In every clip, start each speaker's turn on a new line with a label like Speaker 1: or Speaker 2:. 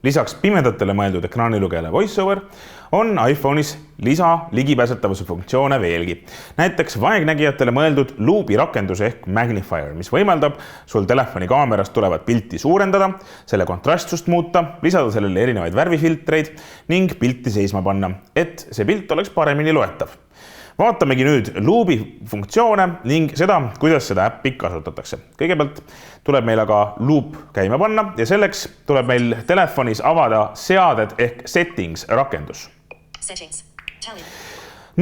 Speaker 1: Lisaks pimedatele mõeldud ekraanilugejale VoiceOver on iPhone'is lisa ligipääsetavuse funktsioone veelgi. Näiteks vaegnägijatele mõeldud luubi rakendus ehk Magnifier, mis võimaldab sul telefoni kaamerast tulevat pilti suurendada, selle kontrastsust muuta, lisada sellele erinevaid värvifiltreid ning pilti seisma panna, et see pilt oleks paremini loetav. Vaatamegi nüüd luubi funktsioone ning seda, kuidas seda äppi kasutatakse. Kõigepealt tuleb meil aga luup käima panna ja selleks tuleb meil telefonis avada seaded ehk settings rakendus.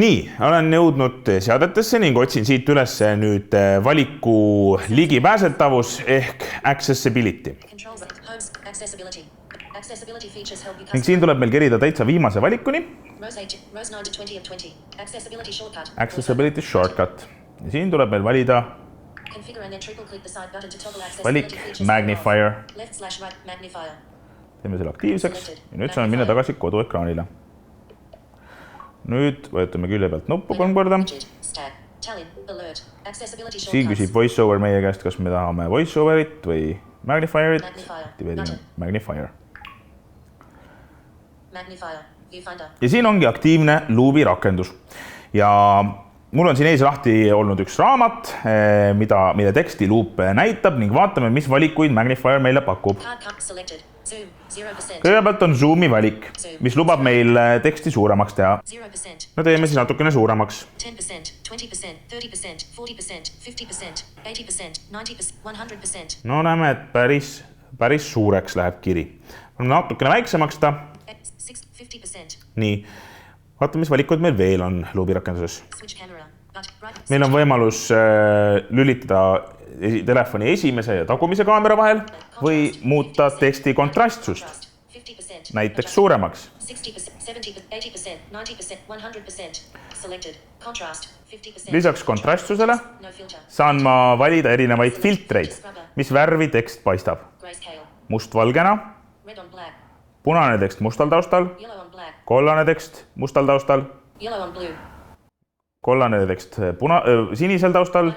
Speaker 1: Nii, olen jõudnud seadetesse ning otsin siit üles nüüd valiku ligipääsetavus ehk accessibility. Ning siin tuleb meil kerida täitsa viimase valikuni. Accessibility shortcut. Ja siin tuleb meil valida valik Magnifier. Teeme selle aktiivseks ja nüüd saame minna tagasi koduekraanile. Nüüd võtame külje pealt nuppu 3 korda. Siin küsib VoiceOver meie käest, kas me tahame VoiceOverit või Magnifierit. Aktiveerime Magnifier. Ja siin ongi aktiivne luubi rakendus. Ja mul on siin ees lahti olnud üks raamat, mille teksti luup näitab ning vaatame, mis valikuid Magnifier meile pakub. Kõigepealt on Zoomi valik, mis lubab meil teksti suuremaks teha. No teeme siis natukene suuremaks. No näeme, et päris suureks läheb kiri. Natukene väiksemaks ta. Nii, vaatame, mis valikud meil veel on luubi rakenduses. Meil on võimalus lülitada telefoni esimese ja tagumise kaamera vahel või muuta teksti kontrastsust, näiteks suuremaks. Lisaks kontrastsusele saan ma valida erinevaid filtreid, mis värvi tekst paistab. Mustvalgena, punane tekst mustal taustal, kollane tekst mustal taustal, kollane tekst sinisel taustal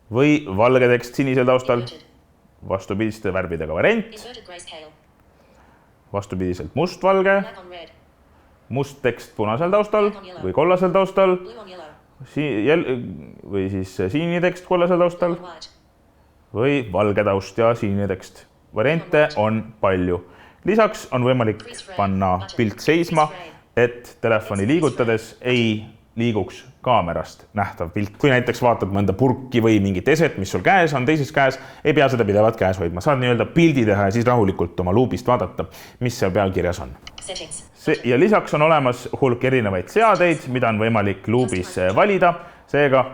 Speaker 1: või valge tekst sinisel taustal, vastupidiste värvidega variant, vastupidiselt mustvalge, must tekst punasel taustal või kollasel taustal, või siis sinine tekst kollasel taustal või valge taust ja sinine tekst. Variante on palju. Lisaks on võimalik panna pilt seisma, et telefoni liigutades ei liiguks kaamerast nähtav pilt. Kui näiteks vaatad mõnda purki või mingit eset, mis sul käes on, teises käes, ei pea seda pidevalt käes hoidma. Saad nii-öelda pildi teha ja siis rahulikult oma luubist vaadata, mis seal peal kirjas on. Ja lisaks on olemas hulk erinevaid seadeid, mida on võimalik luubis valida. Seega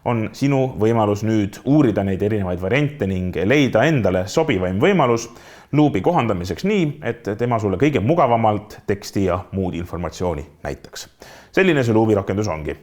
Speaker 1: on sinu võimalus nüüd uurida neid erinevaid variante ning leida endale sobivaim võimalus luubi kohandamiseks nii, et tema sulle kõige mugavamalt teksti ja muud informatsiooni näitaks. Selline see luubi rakendus ongi.